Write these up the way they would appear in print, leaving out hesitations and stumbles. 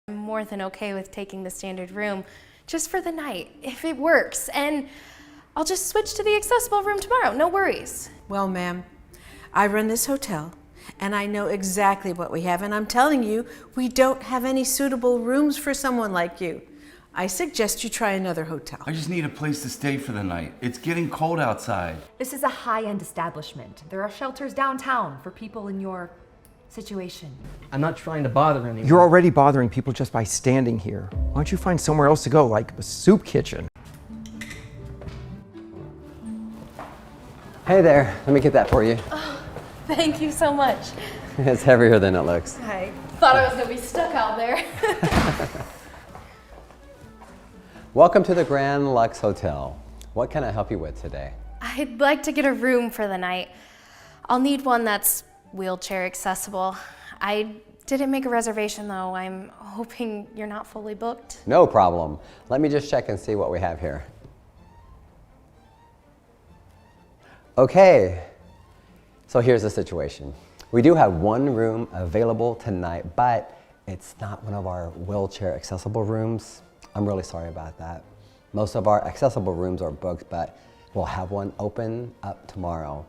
I'm more than okay with taking the standard room just for the night, if it works. And I'll just switch to the accessible room tomorrow, no worries. Well, ma'am, I run this hotel and I know exactly what we have, and I'm telling you, we don't have any suitable rooms for someone like you. I suggest you try another hotel. I just need a place to stay for the night. It's getting cold outside. This is a high-end establishment. There are shelters downtown for people in your situation. I'm not trying to bother anyone. You're already bothering people just by standing here. Why don't you find somewhere else to go, like a soup kitchen? Hey there, let me get that for you. Oh, thank you so much. It's heavier than it looks. I thought I was gonna be stuck out there. Welcome to the Grand Lux Hotel. What can I help you with today? I'd like to get a room for the night. I'll need one that's wheelchair accessible. I didn't make a reservation though. I'm hoping you're not fully booked. No problem. Let me just check and see what we have here. Okay, so here's the situation. We do have one room available tonight, but it's not one of our wheelchair accessible rooms. I'm really sorry about that. Most of our accessible rooms are booked, but we'll have one open up tomorrow.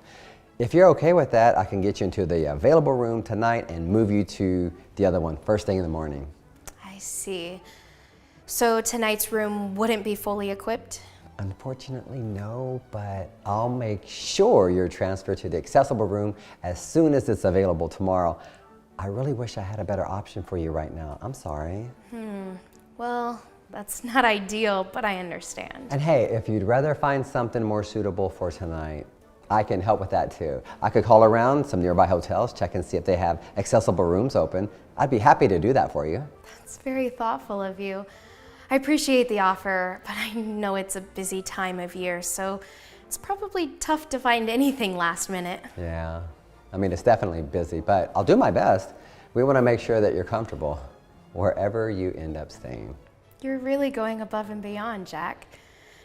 If you're okay with that, I can get you into the available room tonight and move you to the other one first thing in the morning. I see. So tonight's room wouldn't be fully equipped? Unfortunately, no, but I'll make sure you're transferred to the accessible room as soon as it's available tomorrow. I really wish I had a better option for you right now. I'm sorry. Well, that's not ideal, but I understand. And hey, if you'd rather find something more suitable for tonight, I can help with that too. I could call around some nearby hotels, check and see if they have accessible rooms open. I'd be happy to do that for you. That's very thoughtful of you. I appreciate the offer, but I know it's a busy time of year, so it's probably tough to find anything last minute. Yeah, I mean, it's definitely busy, but I'll do my best. We want to make sure that you're comfortable wherever you end up staying. You're really going above and beyond, Jack.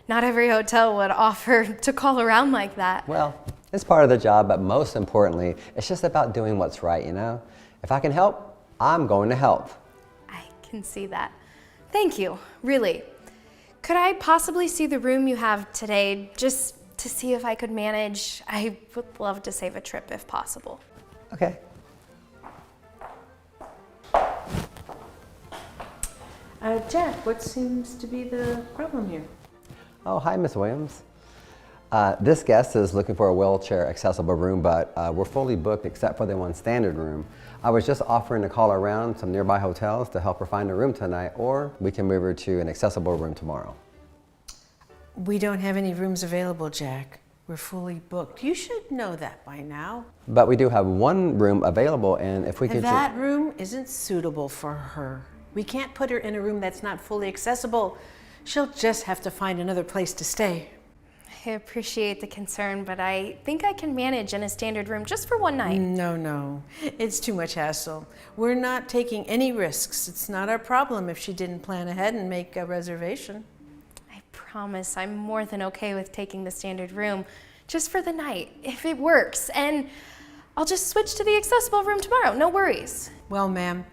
Not every hotel would offer to call around like that. Well, it's part of the job, but most importantly, it's just about doing what's right, you know? If I can help, I'm going to help. I can see that. Thank you, really. Could I possibly see the room you have today, just to see if I could manage? I would love to save a trip if possible. Okay. Jack, what seems to be the problem here? Oh, hi, Miss Williams. This guest is looking for a wheelchair accessible room, but we're fully booked except for the one standard room. I was just offering to call around some nearby hotels to help her find a room tonight, or we can move her to an accessible room tomorrow. We don't have any rooms available, Jack. We're fully booked. You should know that by now. But we do have one room available, and if we could... That room isn't suitable for her. We can't put her in a room that's not fully accessible. She'll just have to find another place to stay. I appreciate the concern, but I think I can manage in a standard room just for one night. No. It's too much hassle. We're not taking any risks. It's not our problem if she didn't plan ahead and make a reservation. I promise I'm more than okay with taking the standard room just for the night, if it works. And I'll just switch to the accessible room tomorrow, no worries. Well, ma'am,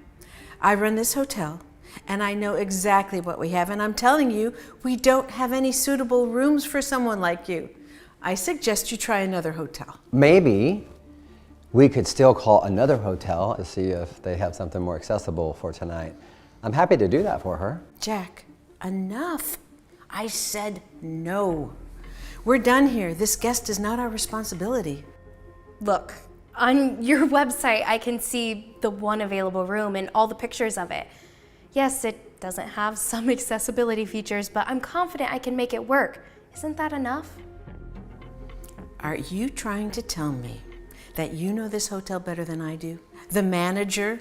I run this hotel and I know exactly what we have, and I'm telling you, we don't have any suitable rooms for someone like you. I suggest you try another hotel. Maybe we could still call another hotel to see if they have something more accessible for tonight. I'm happy to do that for her. Jack, enough. I said no. We're done here. This guest is not our responsibility. Look, on your website, I can see the one available room and all the pictures of it. Yes, it doesn't have some accessibility features, but I'm confident I can make it work. Isn't that enough? Are you trying to tell me that you know this hotel better than I do? The manager?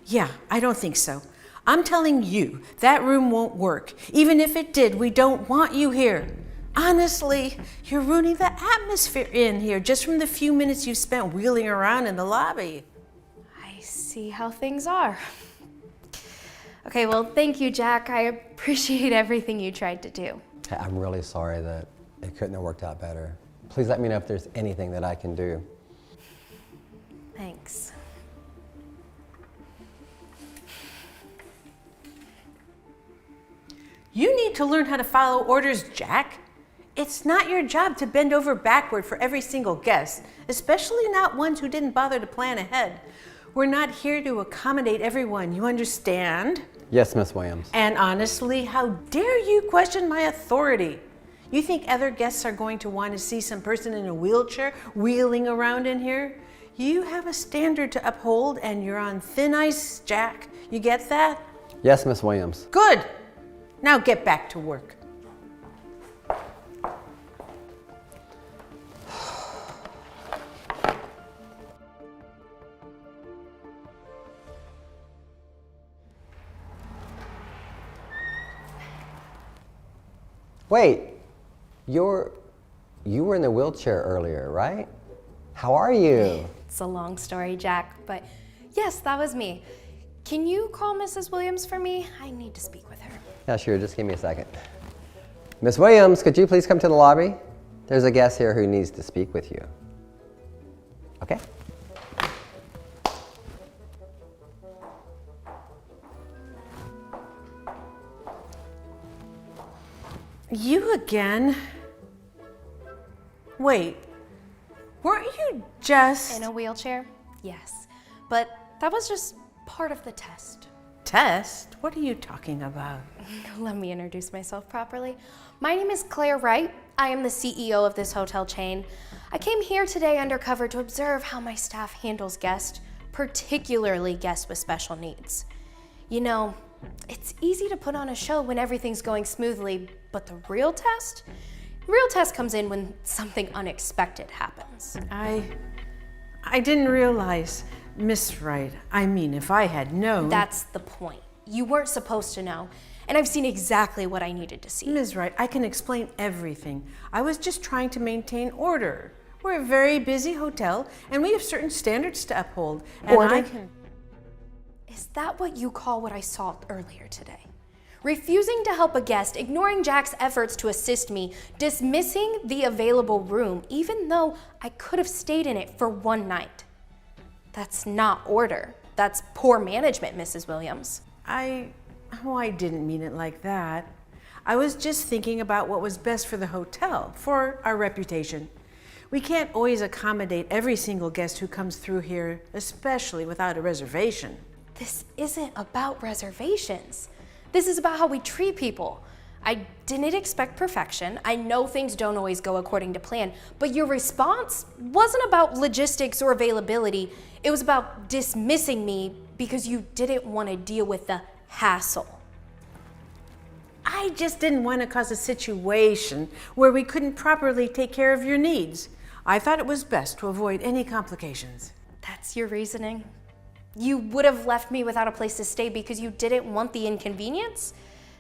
Yeah, I don't think so. I'm telling you, that room won't work. Even if it did, we don't want you here. Honestly, you're ruining the atmosphere in here just from the few minutes you spent wheeling around in the lobby. I see how things are. Okay, well, thank you, Jack. I appreciate everything you tried to do. Hey, I'm really sorry that it couldn't have worked out better. Please let me know if there's anything that I can do. Thanks. You need to learn how to follow orders, Jack. It's not your job to bend over backward for every single guest, especially not ones who didn't bother to plan ahead. We're not here to accommodate everyone, you understand? Yes, Miss Williams. And honestly, how dare you question my authority? You think other guests are going to want to see some person in a wheelchair wheeling around in here? You have a standard to uphold and you're on thin ice, Jack. You get that? Yes, Miss Williams. Good. Now get back to work. Wait, you were in the wheelchair earlier, right? How are you? It's a long story, Jack, but yes, that was me. Can you call Mrs. Williams for me? I need to speak with her. Yeah, sure, just give me a second. Miss Williams, could you please come to the lobby? There's a guest here who needs to speak with you. Okay? You again? Wait, weren't you just... In a wheelchair? Yes. But that was just part of the test. Test? What are you talking about? Let me introduce myself properly. My name is Claire Wright. I am the CEO of this hotel chain. I came here today undercover to observe how my staff handles guests, particularly guests with special needs. You know, it's easy to put on a show when everything's going smoothly, but the real test comes in when something unexpected happens. I didn't realize, Miss Wright. I mean, if I had known... That's the point. You weren't supposed to know, and I've seen exactly what I needed to see. Ms. Wright, I can explain everything. I was just trying to maintain order. We're a very busy hotel, and we have certain standards to uphold. And Order? Is that what you call what I saw earlier today? Refusing to help a guest, ignoring Jack's efforts to assist me, dismissing the available room, even though I could have stayed in it for one night. That's not order. That's poor management, Mrs. Williams. I didn't mean it like that. I was just thinking about what was best for the hotel, for our reputation. We can't always accommodate every single guest who comes through here, especially without a reservation. This isn't about reservations. This is about how we treat people. I didn't expect perfection. I know things don't always go according to plan, but your response wasn't about logistics or availability. It was about dismissing me because you didn't want to deal with the hassle. I just didn't want to cause a situation where we couldn't properly take care of your needs. I thought it was best to avoid any complications. That's your reasoning? You would have left me without a place to stay because you didn't want the inconvenience?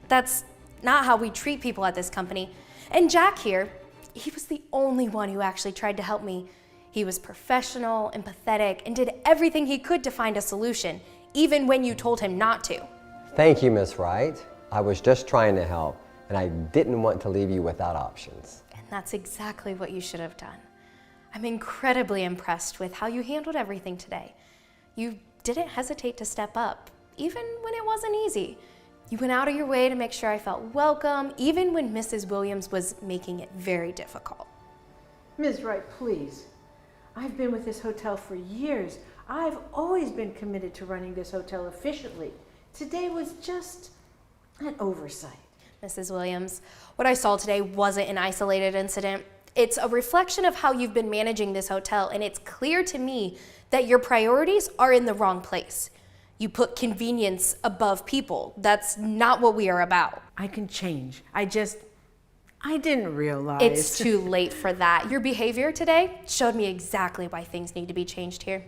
That's not how we treat people at this company. And Jack here, he was the only one who actually tried to help me. He was professional, empathetic, and did everything he could to find a solution, even when you told him not to. Thank you, Miss Wright. I was just trying to help, and I didn't want to leave you without options. And that's exactly what you should have done. I'm incredibly impressed with how you handled everything today. You didn't hesitate to step up, even when it wasn't easy. You went out of your way to make sure I felt welcome, even when Mrs. Williams was making it very difficult. Ms. Wright, please. I've been with this hotel for years. I've always been committed to running this hotel efficiently. Today was just an oversight. Mrs. Williams, what I saw today wasn't an isolated incident. It's a reflection of how you've been managing this hotel, and it's clear to me that your priorities are in the wrong place. You put convenience above people. That's not what we are about. I can change. I didn't realize. It's too late for that. Your behavior today showed me exactly why things need to be changed here.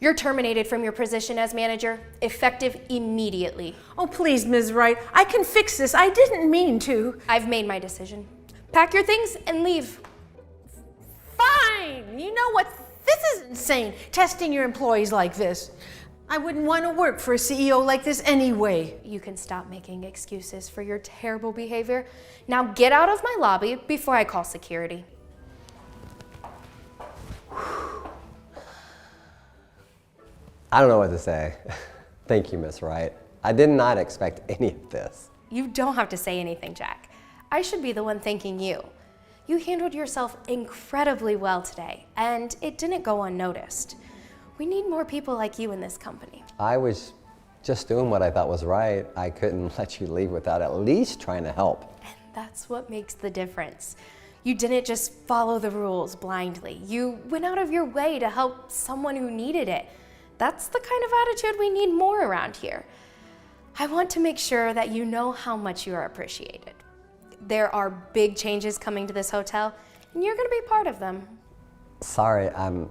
You're terminated from your position as manager, effective immediately. Oh, please, Ms. Wright. I can fix this. I didn't mean to. I've made my decision. Pack your things and leave. Fine. You know what? This is insane, testing your employees like this. I wouldn't want to work for a CEO like this anyway. You can stop making excuses for your terrible behavior. Now get out of my lobby before I call security. I don't know what to say. Thank you, Miss Wright. I did not expect any of this. You don't have to say anything, Jack. I should be the one thanking you. You handled yourself incredibly well today, and it didn't go unnoticed. We need more people like you in this company. I was just doing what I thought was right. I couldn't let you leave without at least trying to help. And that's what makes the difference. You didn't just follow the rules blindly. You went out of your way to help someone who needed it. That's the kind of attitude we need more around here. I want to make sure that you know how much you are appreciated. There are big changes coming to this hotel, and you're going to be part of them. Sorry, I'm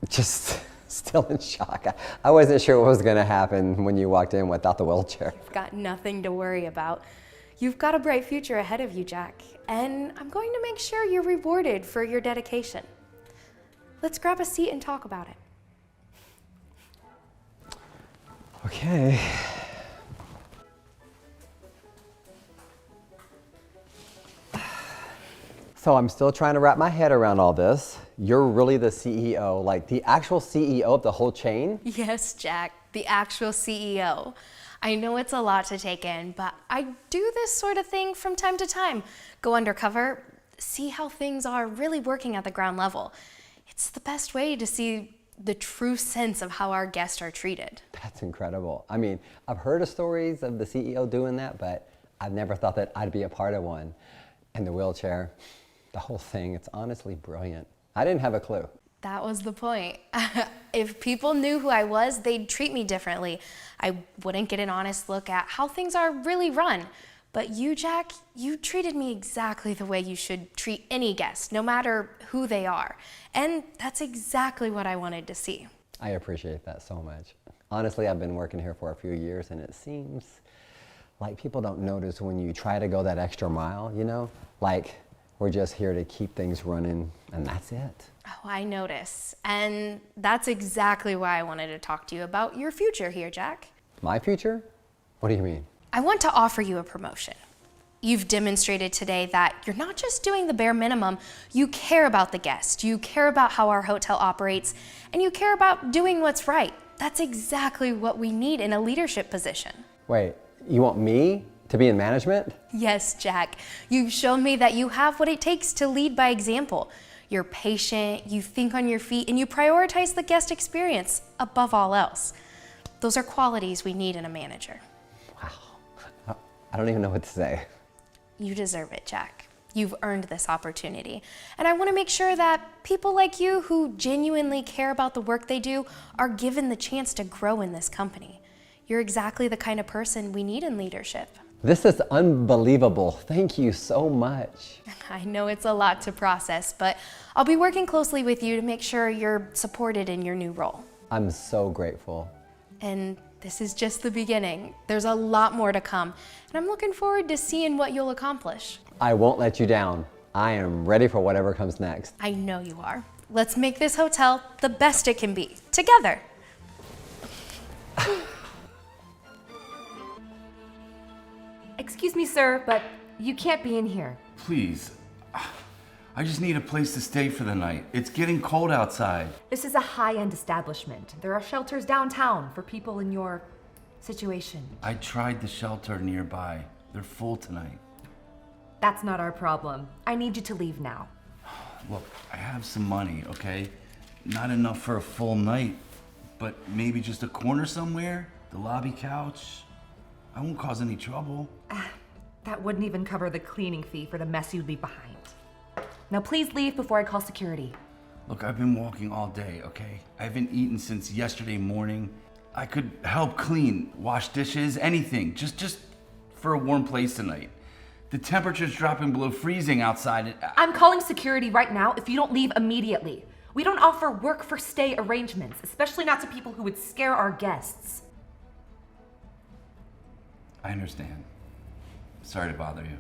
just still in shock. I wasn't sure what was going to happen when you walked in without the wheelchair. You've got nothing to worry about. You've got a bright future ahead of you, Jack, and I'm going to make sure you're rewarded for your dedication. Let's grab a seat and talk about it. Okay. So I'm still trying to wrap my head around all this. You're really the CEO, like the actual CEO of the whole chain? Yes, Jack, the actual CEO. I know it's a lot to take in, but I do this sort of thing from time to time. Go undercover, see how things are really working at the ground level. It's the best way to see the true sense of how our guests are treated. That's incredible. I mean, I've heard of stories of the CEO doing that, but I've never thought that I'd be a part of one. And the wheelchair, the whole thing, it's honestly brilliant. I didn't have a clue. That was the point. If people knew who I was, they'd treat me differently. I wouldn't get an honest look at how things are really run. But you, Jack, you treated me exactly the way you should treat any guest, no matter who they are. And that's exactly what I wanted to see. I appreciate that so much. Honestly, I've been working here for a few years, and it seems like people don't notice when you try to go that extra mile, you know? Like, we're just here to keep things running, and that's it. Oh, I notice. And that's exactly why I wanted to talk to you about your future here, Jack. My future? What do you mean? I want to offer you a promotion. You've demonstrated today that you're not just doing the bare minimum, you care about the guest, you care about how our hotel operates, and you care about doing what's right. That's exactly what we need in a leadership position. Wait, you want me to be in management? Yes, Jack. You've shown me that you have what it takes to lead by example. You're patient, you think on your feet, and you prioritize the guest experience above all else. Those are qualities we need in a manager. Wow, I don't even know what to say. You deserve it, Jack. You've earned this opportunity. And I want to make sure that people like you who genuinely care about the work they do are given the chance to grow in this company. You're exactly the kind of person we need in leadership. This is unbelievable. Thank you so much. I know it's a lot to process, but I'll be working closely with you to make sure you're supported in your new role. I'm so grateful. And this is just the beginning. There's a lot more to come, and I'm looking forward to seeing what you'll accomplish. I won't let you down. I am ready for whatever comes next. I know you are. Let's make this hotel the best it can be, together. Excuse me, sir, but you can't be in here. Please. I just need a place to stay for the night. It's getting cold outside. This is a high-end establishment. There are shelters downtown for people in your situation. I tried the shelter nearby. They're full tonight. That's not our problem. I need you to leave now. Look, I have some money, okay? Not enough for a full night, but maybe just a corner somewhere? The lobby couch? I won't cause any trouble. That wouldn't even cover the cleaning fee for the mess you'd leave behind. Now please leave before I call security. Look, I've been walking all day, okay? I haven't eaten since yesterday morning. I could help clean, wash dishes, anything. Just for a warm place tonight. The temperature's dropping below freezing outside. I'm calling security right now if you don't leave immediately. We don't offer work for stay arrangements, especially not to people who would scare our guests. I understand. Sorry to bother you.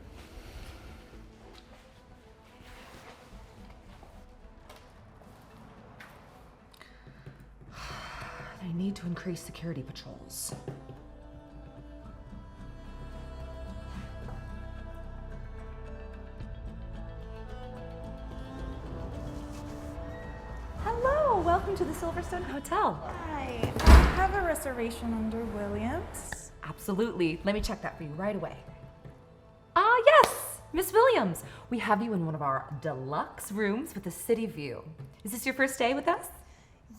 I need to increase security patrols. Hello, welcome to the Silverstone Hotel. Hi, I have a reservation under Williams. Absolutely. Let me check that for you right away. Miss Williams, we have you in one of our deluxe rooms with a city view. Is this your first day with us?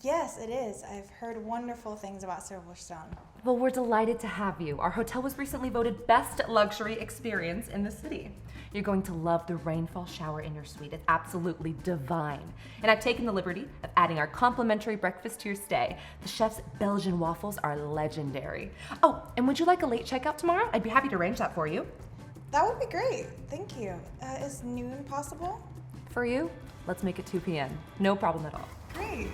Yes, it is. I've heard wonderful things about Silverstone. Well, we're delighted to have you. Our hotel was recently voted best luxury experience in the city. You're going to love the rainfall shower in your suite. It's absolutely divine. And I've taken the liberty of adding our complimentary breakfast to your stay. The chef's Belgian waffles are legendary. Oh, and would you like a late checkout tomorrow? I'd be happy to arrange that for you. That would be great. Thank you. Is noon possible? For you, let's make it 2 p.m. No problem at all. Great.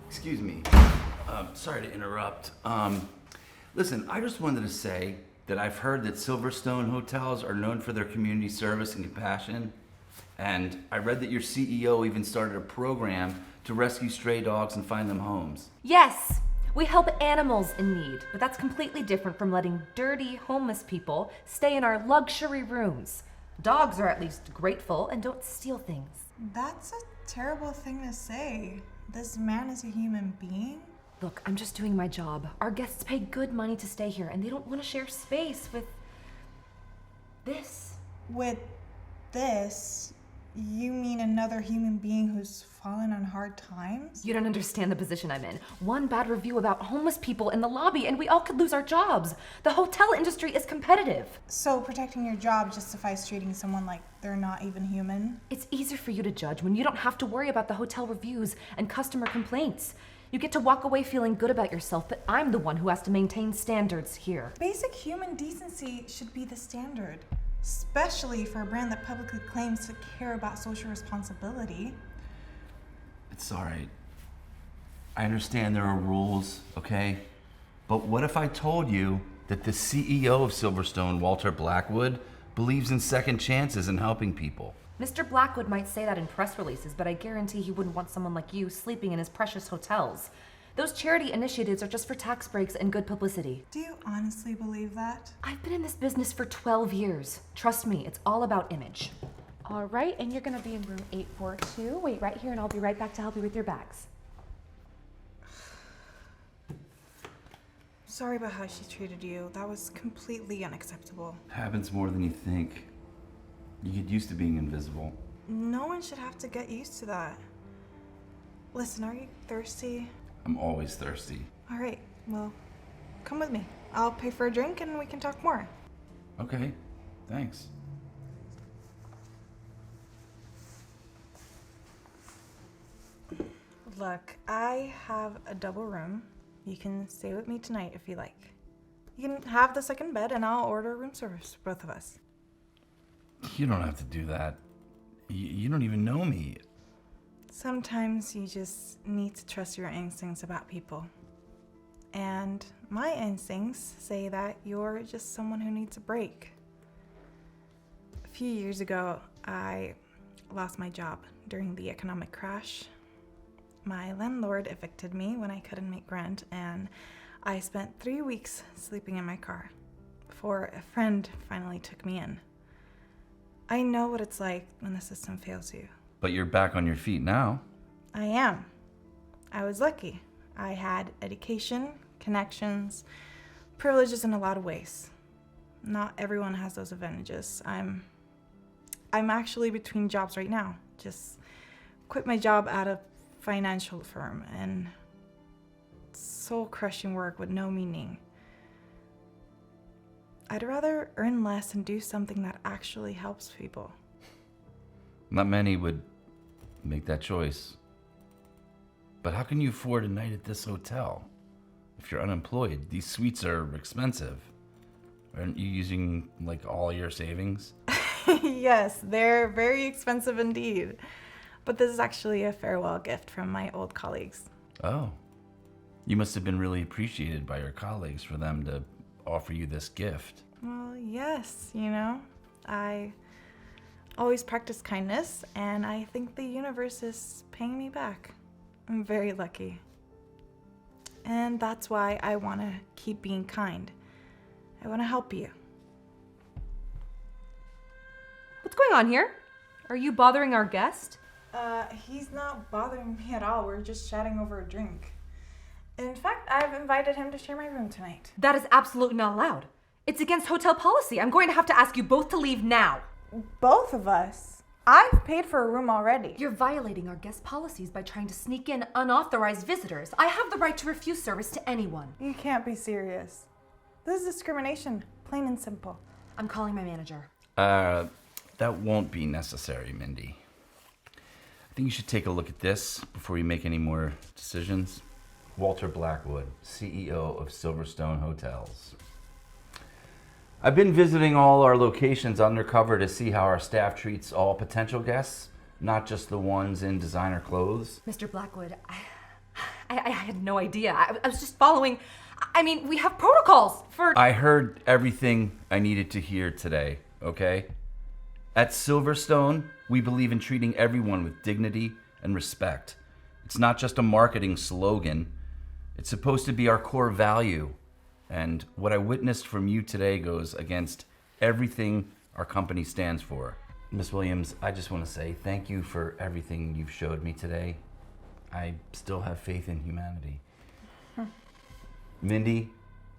Excuse me. Sorry to interrupt. Listen, I just wanted to say that I've heard that Silverstone hotels are known for their community service and compassion. And I read that your CEO even started a program to rescue stray dogs and find them homes. Yes, we help animals in need, but that's completely different from letting dirty, homeless people stay in our luxury rooms. Dogs are at least grateful and don't steal things. That's a terrible thing to say. This man is a human being? Look, I'm just doing my job. Our guests pay good money to stay here, and they don't want to share space with this. With this, you mean another human being who's fallen on hard times? You don't understand the position I'm in. One bad review about homeless people in the lobby, and we all could lose our jobs. The hotel industry is competitive. So protecting your job justifies treating someone like they're not even human? It's easier for you to judge when you don't have to worry about the hotel reviews and customer complaints. You get to walk away feeling good about yourself, but I'm the one who has to maintain standards here. Basic human decency should be the standard, especially for a brand that publicly claims to care about social responsibility. It's all right. I understand there are rules, okay? But what if I told you that the CEO of Silverstone, Walter Blackwood, believes in second chances and helping people? Mr. Blackwood might say that in press releases, but I guarantee he wouldn't want someone like you sleeping in his precious hotels. Those charity initiatives are just for tax breaks and good publicity. Do you honestly believe that? I've been in this business for 12 years. Trust me, it's all about image. All right, and you're gonna be in room 842. Wait right here and I'll be right back to help you with your bags. Sorry about how she treated you. That was completely unacceptable. Happens more than you think. You get used to being invisible. No one should have to get used to that. Listen, are you thirsty? I'm always thirsty. All right, well, come with me. I'll pay for a drink and we can talk more. Okay, thanks. Look, I have a double room. You can stay with me tonight if you like. You can have the second bed and I'll order room service for both of us. You don't have to do that. You don't even know me. Sometimes you just need to trust your instincts about people. And my instincts say that you're just someone who needs a break. A few years ago, I lost my job during the economic crash. My landlord evicted me when I couldn't make rent, and I spent 3 weeks sleeping in my car before a friend finally took me in. I know what it's like when the system fails you. But you're back on your feet now. I am. I was lucky. I had education, connections, privileges in a lot of ways. Not everyone has those advantages. I'm actually between jobs right now. Just quit my job at a financial firm and soul-crushing work with no meaning. I'd rather earn less and do something that actually helps people. Not many would make that choice. But how can you afford a night at this hotel? If you're unemployed, these suites are expensive. Aren't you using like all your savings? Yes, they're very expensive indeed. But this is actually a farewell gift from my old colleagues. Oh. You must have been really appreciated by your colleagues for them to offer you this gift. Well, yes, you know, I always practice kindness, and I think the universe is paying me back. I'm very lucky. And that's why I want to keep being kind. I want to help you. What's going on here? Are you bothering our guest? He's not bothering me at all. We're just chatting over a drink. In fact, I've invited him to share my room tonight. That is absolutely not allowed. It's against hotel policy. I'm going to have to ask you both to leave now. Both of us. I've paid for a room already. You're violating our guest policies by trying to sneak in unauthorized visitors. I have the right to refuse service to anyone. You can't be serious. This is discrimination, plain and simple. I'm calling my manager. That won't be necessary, Mindy. I think you should take a look at this before you make any more decisions. Walter Blackwood, CEO of Silverstone Hotels. I've been visiting all our locations undercover to see how our staff treats all potential guests, not just the ones in designer clothes. Mr. Blackwood, I had no idea. I was just following. I mean, we have protocols for. I heard everything I needed to hear today, okay? At Silverstone, we believe in treating everyone with dignity and respect. It's not just a marketing slogan. It's supposed to be our core value. And what I witnessed from you today goes against everything our company stands for. Miss Williams, I just want to say thank you for everything you've showed me today. I still have faith in humanity. Mindy,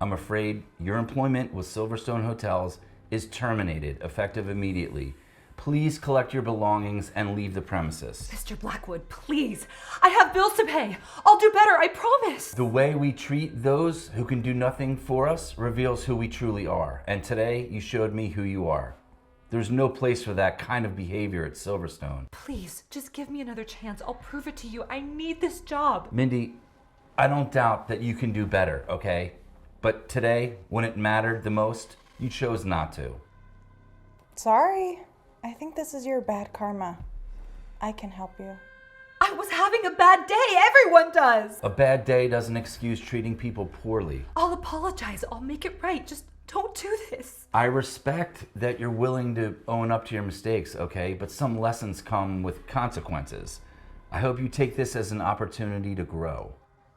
I'm afraid your employment with Silverstone Hotels is terminated, effective immediately. Please collect your belongings and leave the premises. Mr. Blackwood, please. I have bills to pay. I'll do better, I promise. The way we treat those who can do nothing for us reveals who we truly are. And today, you showed me who you are. There's no place for that kind of behavior at Silverstone. Please, just give me another chance. I'll prove it to you. I need this job. Mindy, I don't doubt that you can do better, okay? But today, when it mattered the most, you chose not to. Sorry. I think this is your bad karma. I can help you. I was having a bad day. Everyone does. A bad day doesn't excuse treating people poorly. I'll apologize. I'll make it right. Just don't do this. I respect that you're willing to own up to your mistakes, okay? But some lessons come with consequences. I hope you take this as an opportunity to grow.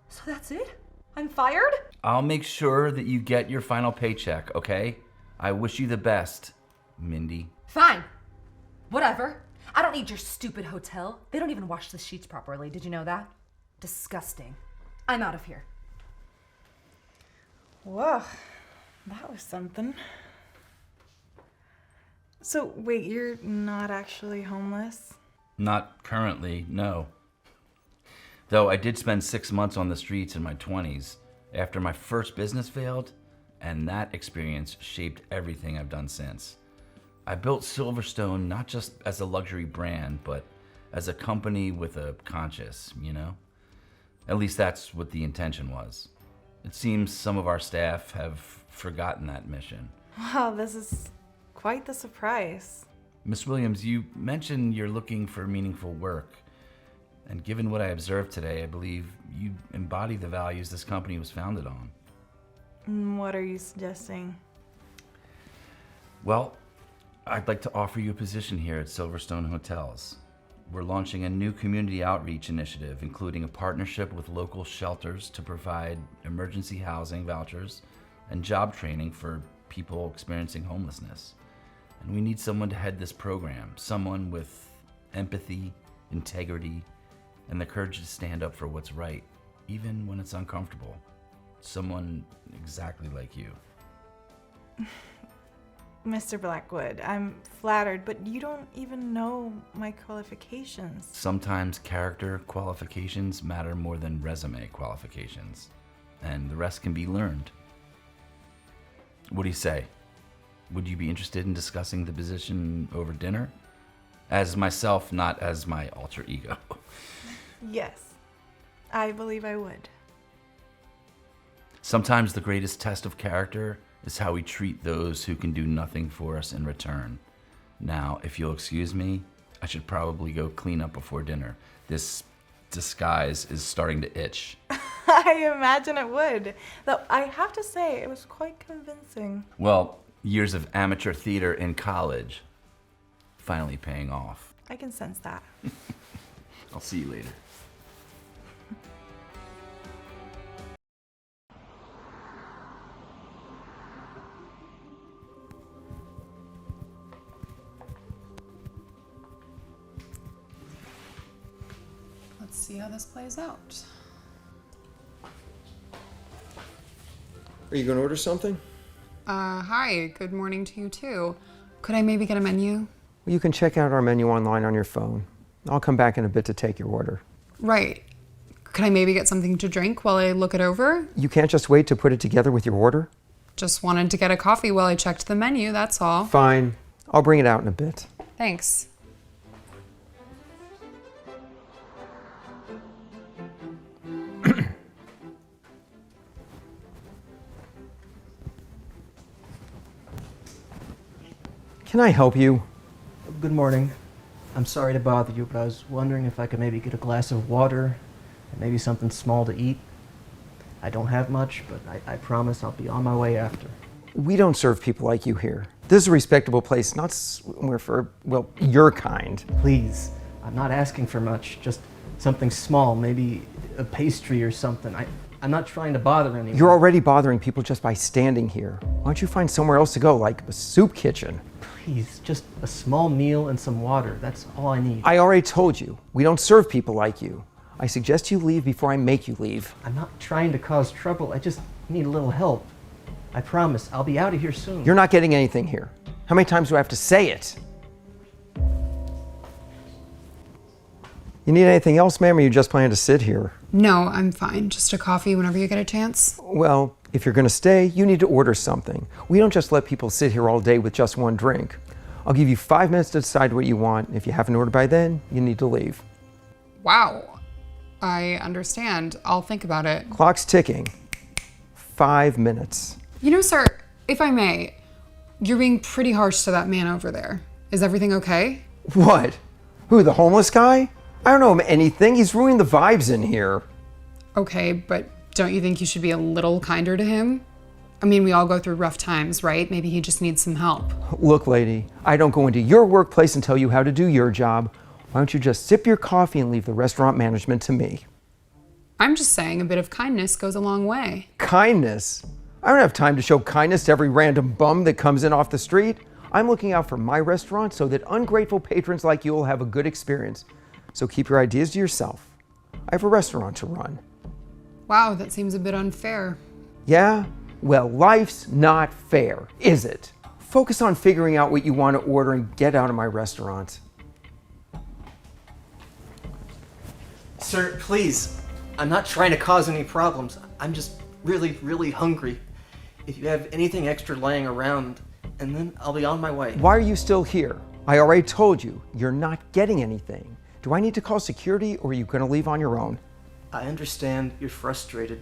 So that's it? I'm fired? I'll make sure that you get your final paycheck, okay? I wish you the best, Mindy. Fine. Whatever. I don't need your stupid hotel. They don't even wash the sheets properly. Did you know that? Disgusting. I'm out of here. Whoa, that was something. So, wait, you're not actually homeless? Not currently, no. Though I did spend 6 months on the streets in my 20s after my first business failed, and that experience shaped everything I've done since. I built Silverstone not just as a luxury brand, but as a company with a conscience, you know? At least that's what the intention was. It seems some of our staff have forgotten that mission. Wow, this is quite the surprise. Miss Williams, you mentioned you're looking for meaningful work. And given what I observed today, I believe you embody the values this company was founded on. What are you suggesting? Well, I'd like to offer you a position here at Silverstone Hotels. We're launching a new community outreach initiative, including a partnership with local shelters to provide emergency housing vouchers and job training for people experiencing homelessness. And we need someone to head this program, someone with empathy, integrity, and the courage to stand up for what's right, even when it's uncomfortable. Someone exactly like you. Mr. Blackwood, I'm flattered, but you don't even know my qualifications. Sometimes character qualifications matter more than resume qualifications, and the rest can be learned. What do you say? Would you be interested in discussing the position over dinner? As myself, not as my alter ego. Yes, I believe I would. Sometimes the greatest test of character is how we treat those who can do nothing for us in return. Now, if you'll excuse me, I should probably go clean up before dinner. This disguise is starting to itch. I imagine it would. Though I have to say, it was quite convincing. Well, years of amateur theater in college finally paying off. I can sense that. I'll see you later. Let's see how this plays out. Are you going to order something? Hi, good morning to you too. Could I maybe get a menu? You can check out our menu online on your phone. I'll come back in a bit to take your order. Right. Could I maybe get something to drink while I look it over? You can't just wait to put it together with your order? Just wanted to get a coffee while I checked the menu, that's all. Fine. I'll bring it out in a bit. Thanks. Can I help you? Good morning. I'm sorry to bother you, but I was wondering if I could maybe get a glass of water and maybe something small to eat. I don't have much, but I promise I'll be on my way after. We don't serve people like you here. This is a respectable place, not somewhere for, well, your kind. Please, I'm not asking for much, just something small, maybe a pastry or something. I'm not trying to bother anyone. You're already bothering people just by standing here. Why don't you find somewhere else to go, like a soup kitchen? Please, just a small meal and some water. That's all I need. I already told you, we don't serve people like you. I suggest you leave before I make you leave. I'm not trying to cause trouble. I just need a little help. I promise, I'll be out of here soon. You're not getting anything here. How many times do I have to say it? You need anything else, ma'am, or you just plan to sit here? No, I'm fine. Just a coffee whenever you get a chance. Well, if you're gonna stay, you need to order something. We don't just let people sit here all day with just one drink. I'll give you 5 minutes to decide what you want. If you haven't ordered by then, you need to leave. Wow. I understand. I'll think about it. Clock's ticking. 5 minutes. You know, sir, if I may, you're being pretty harsh to that man over there. Is everything okay? What? Who, the homeless guy? I don't know him anything. He's ruining the vibes in here. Okay, but don't you think you should be a little kinder to him? I mean, we all go through rough times, right? Maybe he just needs some help. Look, lady, I don't go into your workplace and tell you how to do your job. Why don't you just sip your coffee and leave the restaurant management to me? I'm just saying a bit of kindness goes a long way. Kindness? I don't have time to show kindness to every random bum that comes in off the street. I'm looking out for my restaurant so that ungrateful patrons like you will have a good experience. So keep your ideas to yourself. I have a restaurant to run. Wow, that seems a bit unfair. Yeah? Well, life's not fair, is it? Focus on figuring out what you want to order and get out of my restaurant. Sir, please, I'm not trying to cause any problems. I'm just really, really hungry. If you have anything extra laying around, and then I'll be on my way. Why are you still here? I already told you, you're not getting anything. Do I need to call security or are you going to leave on your own? I understand you're frustrated,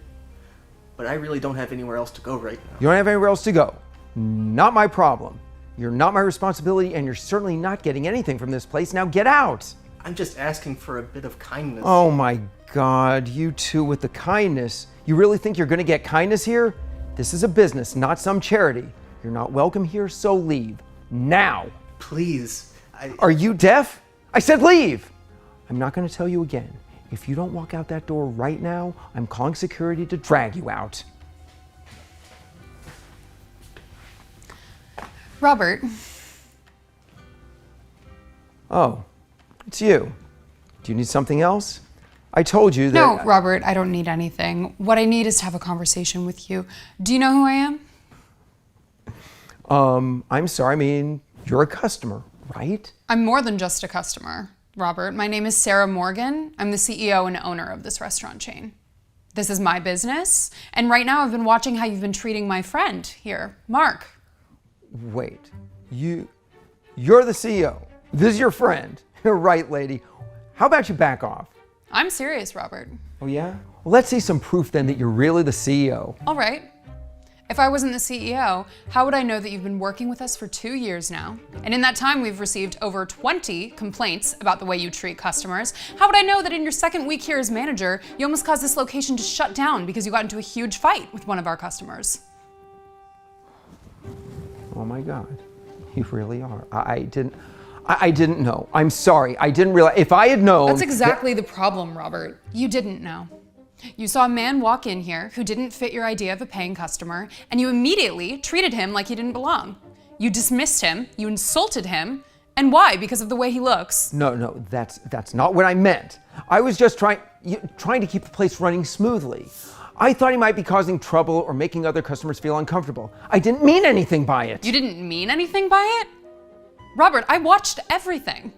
but I really don't have anywhere else to go right now. You don't have anywhere else to go. Not my problem. You're not my responsibility and you're certainly not getting anything from this place. Now get out. I'm just asking for a bit of kindness. Oh my God, you two with the kindness. You really think you're going to get kindness here? This is a business, not some charity. You're not welcome here, so leave. Now. Please. Are you deaf? I said leave. I'm not going to tell you again. If you don't walk out that door right now, I'm calling security to drag you out. Robert. Oh, it's you. Do you need something else? I told you that... No, Robert, I don't need anything. What I need is to have a conversation with you. Do you know who I am? I'm sorry, I mean, you're a customer, right? I'm more than just a customer, Robert. My name is Sarah Morgan. I'm the CEO and owner of this restaurant chain. This is my business, and right now I've been watching how you've been treating my friend here, Mark. Wait, you're the CEO. This is your friend. You're right, lady. How about you back off? I'm serious, Robert. Oh yeah? Well, let's see some proof then that you're really the CEO. All right. If I wasn't the CEO, how would I know that you've been working with us for 2 years now? And in that time, we've received over 20 complaints about the way you treat customers. How would I know that in your second week here as manager, you almost caused this location to shut down because you got into a huge fight with one of our customers? Oh my God, you really are. I didn't know. I'm sorry. I didn't realize. If I had known. That's exactly the problem, Robert. You didn't know. You saw a man walk in here who didn't fit your idea of a paying customer, and you immediately treated him like he didn't belong. You dismissed him, you insulted him, and why? Because of the way he looks. No, that's not what I meant. I was just trying to keep the place running smoothly. I thought he might be causing trouble or making other customers feel uncomfortable. I didn't mean anything by it. You didn't mean anything by it? Robert, I watched everything.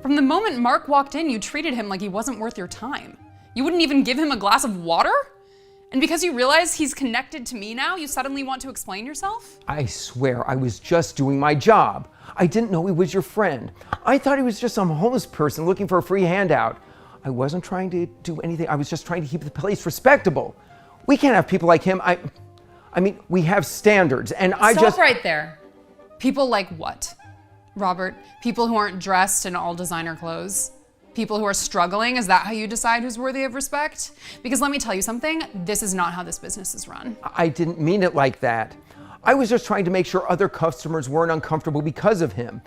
From the moment Mark walked in, you treated him like he wasn't worth your time. You wouldn't even give him a glass of water? And because you realize he's connected to me now, you suddenly want to explain yourself? I swear I was just doing my job. I didn't know he was your friend. I thought he was just some homeless person looking for a free handout. I wasn't trying to do anything. I was just trying to keep the place respectable. We can't have people like him. I mean, we have standards, and Stop right there. People like what? Robert, people who aren't dressed in all designer clothes? People who are struggling? Is that how you decide who's worthy of respect? Because let me tell you something, this is not how this business is run. I didn't mean it like that. I was just trying to make sure other customers weren't uncomfortable because of him.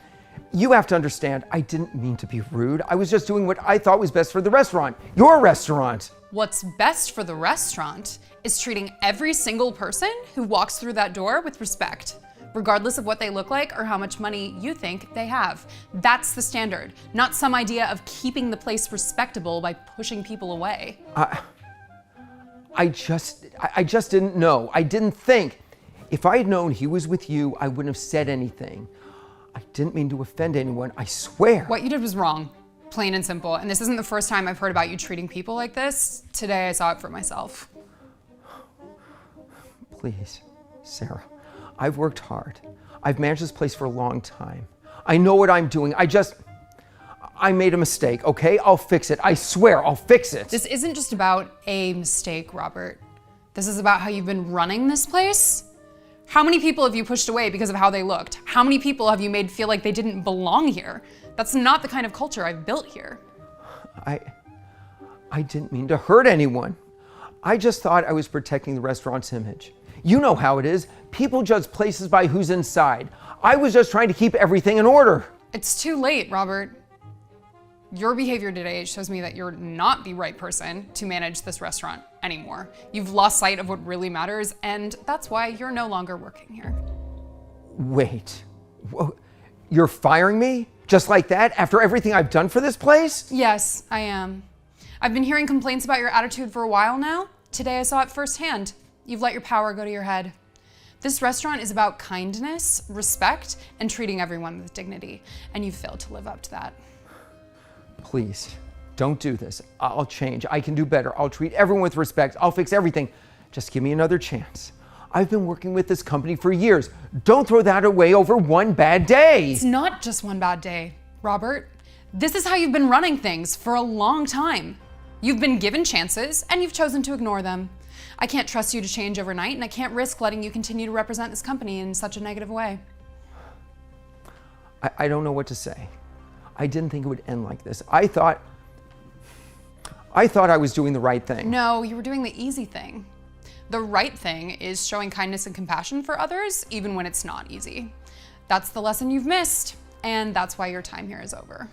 You have to understand, I didn't mean to be rude. I was just doing what I thought was best for the restaurant, your restaurant. What's best for the restaurant is treating every single person who walks through that door with respect, regardless of what they look like or how much money you think they have. That's the standard, not some idea of keeping the place respectable by pushing people away. I just didn't know. I didn't think. If I had known he was with you, I wouldn't have said anything. I didn't mean to offend anyone, I swear. What you did was wrong, plain and simple. And this isn't the first time I've heard about you treating people like this. Today I saw it for myself. Please, Sarah, I've worked hard. I've managed this place for a long time. I know what I'm doing. I made a mistake, okay? I'll fix it. I swear, I'll fix it. This isn't just about a mistake, Robert. This is about how you've been running this place. How many people have you pushed away because of how they looked? How many people have you made feel like they didn't belong here? That's not the kind of culture I've built here. I didn't mean to hurt anyone. I just thought I was protecting the restaurant's image. You know how it is. People judge places by who's inside. I was just trying to keep everything in order. It's too late, Robert. Your behavior today shows me that you're not the right person to manage this restaurant anymore. You've lost sight of what really matters, and that's why you're no longer working here. Wait, you're firing me? Just like that, after everything I've done for this place? Yes, I am. I've been hearing complaints about your attitude for a while now. Today I saw it firsthand. You've let your power go to your head. This restaurant is about kindness, respect, and treating everyone with dignity, and you've failed to live up to that. Please, don't do this. I'll change. I can do better. I'll treat everyone with respect. I'll fix everything. Just give me another chance. I've been working with this company for years. Don't throw that away over one bad day. It's not just one bad day, Robert. This is how you've been running things for a long time. You've been given chances, and you've chosen to ignore them. I can't trust you to change overnight, and I can't risk letting you continue to represent this company in such a negative way. I don't know what to say. I didn't think it would end like this. I thought I was doing the right thing. No, you were doing the easy thing. The right thing is showing kindness and compassion for others, even when it's not easy. That's the lesson you've missed, and that's why your time here is over.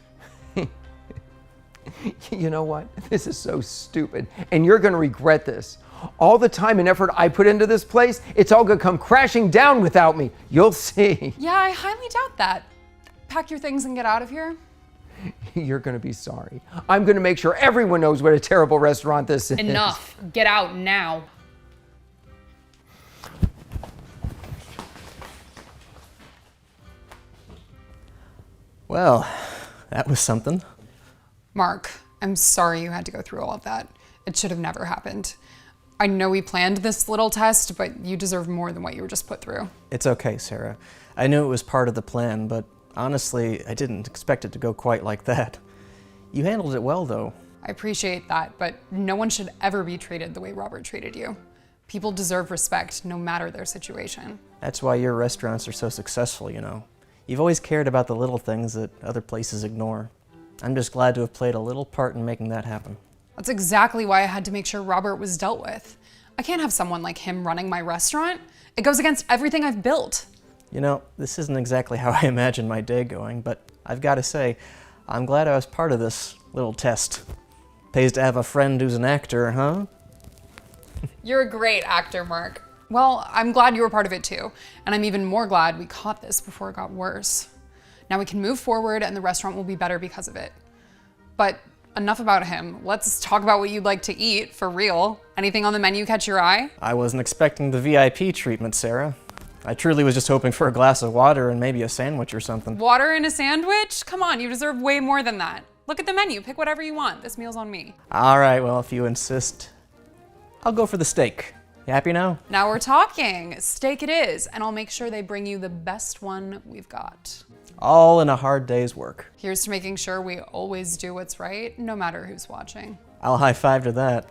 You know what? This is so stupid, and you're gonna regret this. All the time and effort I put into this place, it's all gonna come crashing down without me. You'll see. Yeah, I highly doubt that. Pack your things and get out of here. You're gonna be sorry. I'm gonna make sure everyone knows what a terrible restaurant this is. Enough. Get out now. Well, that was something. Mark, I'm sorry you had to go through all of that. It should have never happened. I know we planned this little test, but you deserve more than what you were just put through. It's okay, Sarah. I knew it was part of the plan, but honestly, I didn't expect it to go quite like that. You handled it well, though. I appreciate that, but no one should ever be treated the way Robert treated you. People deserve respect, no matter their situation. That's why your restaurants are so successful, you know. You've always cared about the little things that other places ignore. I'm just glad to have played a little part in making that happen. That's exactly why I had to make sure Robert was dealt with. I can't have someone like him running my restaurant. It goes against everything I've built. You know, this isn't exactly how I imagined my day going, but I've got to say, I'm glad I was part of this little test. Pays to have a friend who's an actor, huh? You're a great actor, Mark. Well, I'm glad you were part of it too, and I'm even more glad we caught this before it got worse. Now we can move forward and the restaurant will be better because of it. But Enough about him. Let's talk about what you'd like to eat, for real. Anything on the menu catch your eye? I wasn't expecting the VIP treatment, Sarah. I truly was just hoping for a glass of water and maybe a sandwich or something. Water and a sandwich? Come on, you deserve way more than that. Look at the menu, pick whatever you want. This meal's on me. All right, well, if you insist, I'll go for the steak. You happy now? Now we're talking. Steak it is, and I'll make sure they bring you the best one we've got. All in a hard day's work. Here's to making sure we always do what's right, no matter who's watching. I'll high five to that.